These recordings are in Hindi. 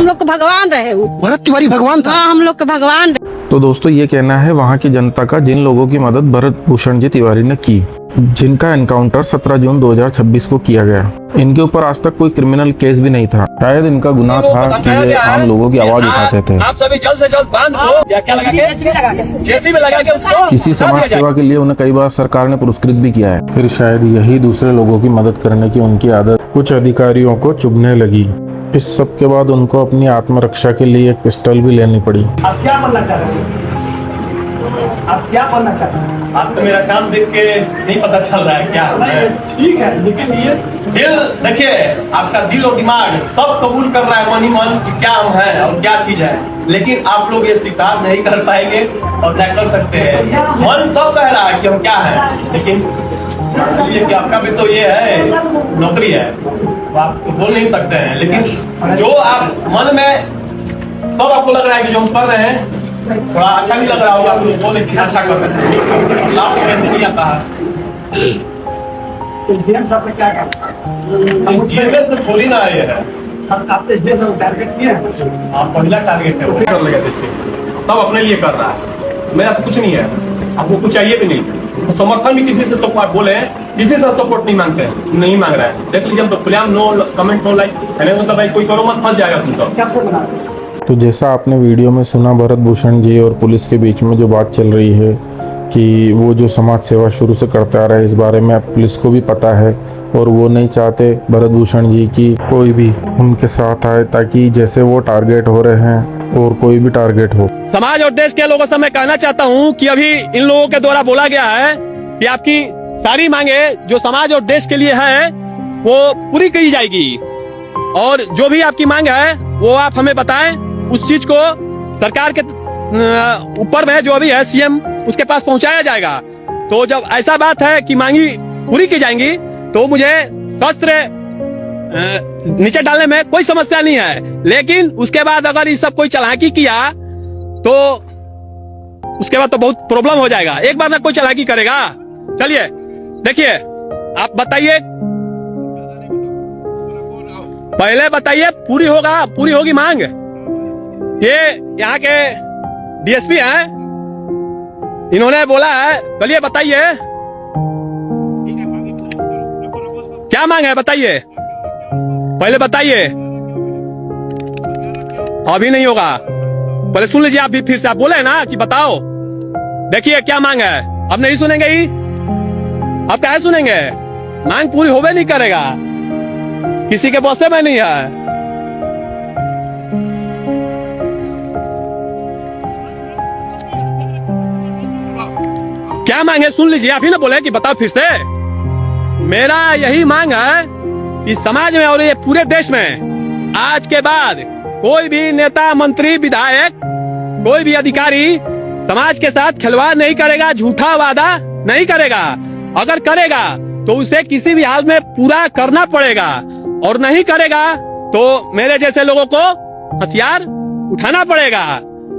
लोग को भगवान रहे वो। भरत तिवारी भगवान था। हाँ, हम लोग के भगवान। तो दोस्तों ये कहना है वहाँ की जनता का जिन लोगों की मदद भरत भूषण जी तिवारी ने की, जिनका एनकाउंटर 17 जून 2026 को किया गया। इनके ऊपर आज तक कोई क्रिमिनल केस भी नहीं था। शायद इनका गुनाह था कि ये आम लोगों की आवाज उठाते थे। आप सभी जल्द से जल्द बांध को या क्या लगा के जेसीबी लगा के उसको किसी समाज सेवा के लिए उन्हें कई बार सरकार ने पुरस्कृत भी किया है। फिर शायद यही दूसरे लोगों की मदद करने की उनकी आदत कुछ अधिकारियों को चुभने लगी। इस सब के बाद उनको अपनी आत्मरक्षा के लिए एक पिस्टल भी लेनी पड़ी। आप क्या बनना चाह रहे हैं? आप क्या बनना चाहते हैं? आप तो मेरा काम देख के नहीं पता चल रहा है क्या है। ठीक है, लेकिन ये दिल देखिए, आपका दिल और दिमाग सब कबूल कर रहा है मन ही मन कि क्या हम है और क्या चीज है, लेकिन आप लोग ये स्वीकार नहीं कर पाएंगे और क्या कर सकते हैं। मन सब कह रहा है कि हम क्या है, लेकिन ये कि आपका भी तो ये है, नौकरी है, तो आप तो बोल नहीं सकते हैं। लेकिन जो आप मन में सब आपको लग रहा है कि जो हम कर रहे हैं थोड़ा अच्छा नहीं लग रहा होगा, आप लोग बोले कि अच्छा कर रहे हैं, लाभ कैसे नहीं आता है। डीएम साहब से क्या कहा? जेल से थोड़ी ना आए हैं, आपने इस देश में टारगेट किया है? आप पहला टारगेट है वो कर लगे देश के, सब अपने लिए कर रहा है, मेरा तो कुछ नहीं है, आपको कुछ चाहिए भी नहीं। तो समर्थन भी किसी से सपोर्ट बोले, किसी से सपोर्ट नहीं मांगते, नहीं मांग रहा है। देख लीजिए, हम तो खुलेआम नो कमेंट नो लाइक, मतलब भाई कोई करो मत, फंस जाएगा तुम सब। क्या बना? तो जैसा आपने वीडियो में सुना, भरत भूषण जी और पुलिस के बीच में जो बात चल रही है कि वो जो समाज सेवा शुरू से करते आ रहे हैं, इस बारे में पुलिस को भी पता है और वो नहीं चाहते भरत भूषण जी की कोई भी उनके साथ आए, ताकि जैसे वो टारगेट हो रहे हैं और कोई भी टारगेट हो। समाज और देश के लोगों से मैं कहना चाहता हूं कि अभी इन लोगों के द्वारा बोला गया है कि आपकी सारी मांगे जो समाज और देश के लिए है वो पूरी की जाएगी, और जो भी आपकी मांग है वो आप हमें बताएं, उस चीज को सरकार के ऊपर में जो भी है सीएम उसके पास पहुंचाया जाएगा। तो जब ऐसा बात है कि मांगी पूरी की जाएंगी तो मुझे शस्त्र नीचे डालने में कोई समस्या नहीं है, लेकिन उसके बाद अगर ये सब कोई चालाकी किया तो उसके बाद तो बहुत प्रॉब्लम हो जाएगा। एक बार ना कोई चालाकी करेगा। चलिए देखिए, आप बताइए, पहले बताइए पूरी होगी मांग। ये यहाँ के डीएसपी हैं, इन्होंने बोला है, चलिए बताइए क्या मांग है, बताइए पहले बताइए। अभी नहीं होगा, पहले सुन लीजिए आप भी, फिर से आप बोले ना कि बताओ, देखिए क्या मांग है। अब नहीं सुनेंगे ही, अब क्या सुनेंगे? मांग पूरी होवे नहीं करेगा, किसी के बसे में नहीं है। क्या मांग है सुन लीजिए, आप ही ना बोले कि बताओ फिर से। मेरा यही मांग है कि समाज में और ये पूरे देश में आज के बाद कोई भी नेता, मंत्री, विधायक, कोई भी अधिकारी समाज के साथ खिलवाड़ नहीं करेगा, झूठा वादा नहीं करेगा। अगर करेगा तो उसे किसी भी हाल में पूरा करना पड़ेगा, और नहीं करेगा तो मेरे जैसे लोगों को हथियार उठाना पड़ेगा।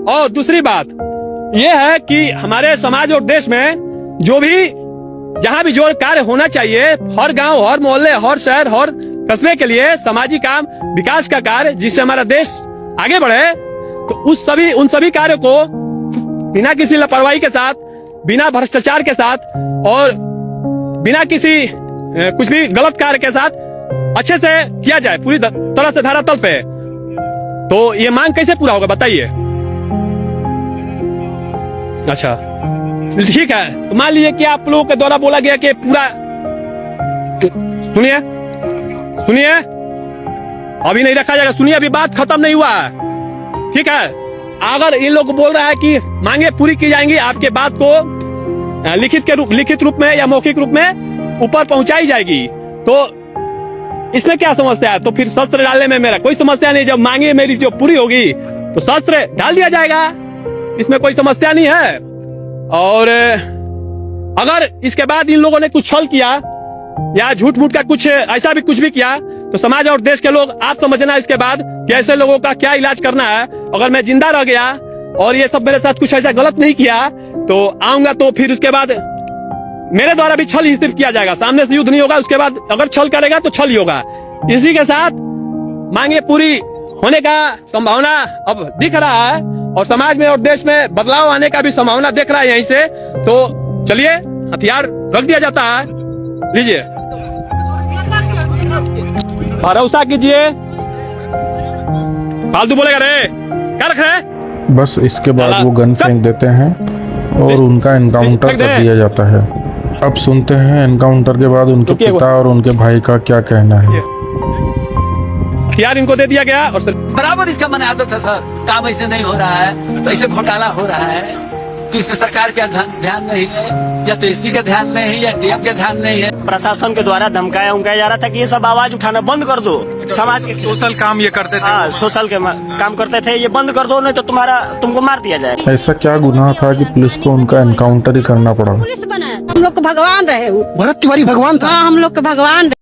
और दूसरी बात यह है कि हमारे समाज और देश में जो भी जहां भी जो कार्य होना चाहिए, हर गांव, हर मोहल्ले, हर शहर, हर कस्बे के लिए सामाजिक काम, विकास का कार्य, जिससे हमारा देश आगे बढ़े, तो उन सभी कार्यों को बिना किसी लापरवाही के साथ, बिना भ्रष्टाचार के साथ और बिना किसी कुछ भी गलत कार्य के साथ अच्छे से किया जाए, पूरी तरह से धरातल पे। तो ये मांग कैसे पूरा होगा बताइए? अच्छा ठीक है, तो मान लीजिए कि आप लोगों के द्वारा बोला गया कि पूरा, सुनिए अभी नहीं रखा जाएगा, सुनिए अभी बात खत्म नहीं हुआ है, ठीक है। अगर इन लोग बोल रहा है कि मांगे पूरी की जाएंगी, आपके बात को लिखित रूप में या मौखिक रूप में ऊपर पहुंचाई जाएगी, तो इसमें क्या समस्या है? तो फिर शस्त्र डालने में मेरा कोई समस्या नहीं। जब मांगे मेरी जो पूरी होगी तो शस्त्र डाल दिया जाएगा, इसमें कोई समस्या नहीं है। और अगर इसके बाद इन लोगों ने कुछ छल किया या झूठ मूठ का कुछ ऐसा भी कुछ भी किया, तो समाज और देश के लोग आप समझना इसके बाद कि ऐसे लोगों का क्या इलाज करना है। अगर मैं जिंदा रह गया और ये सब मेरे साथ कुछ ऐसा गलत नहीं किया तो आऊंगा, तो फिर उसके बाद मेरे द्वारा भी छल ही सिर्फ किया जाएगा, सामने से युद्ध नहीं होगा। उसके बाद अगर छल करेगा तो छल ही होगा। इसी के साथ मांगे पूरी होने का संभावना अब दिख रहा है और समाज में और देश में बदलाव आने का भी संभावना दिख रहा है यहीं से। तो चलिए हथियार रख दिया जाता है, लीजिए, भरोसा कीजिए। फालतू बोलेगा रे, क्या रख रहे हैं? बस इसके बाद वो गन फेंक देते हैं और उनका एनकाउंटर कर दिया जाता है। अब सुनते हैं एनकाउंटर के बाद उनके पिता और उनके भाई का क्या कहना है। हथियार इनको दे दिया गया और बराबर इसका मन आदत है सर, काम ऐसे नहीं हो रहा है तो ऐसे घोटाला हो रहा है, तो इसमें सरकार का ध्यान नहीं है, या तो एसपी का ध्यान नहीं है, या डीएम का ध्यान नहीं है। प्रशासन के द्वारा धमकाया उमकाया जा रहा था कि ये सब आवाज उठाना बंद कर दो। समाज के सोशल काम ये करते थे। हाँ, सोशल के काम करते थे, ये बंद कर दो नहीं तो तुमको मार दिया जाए। ऐसा क्या गुनाह था कि पुलिस को उनका एनकाउंटर ही करना पड़ा? पुलिस बनाया, हम लोग को भगवान रहे वो। भरत तिवारी भगवान था। हाँ, हम लोग के भगवान रहे।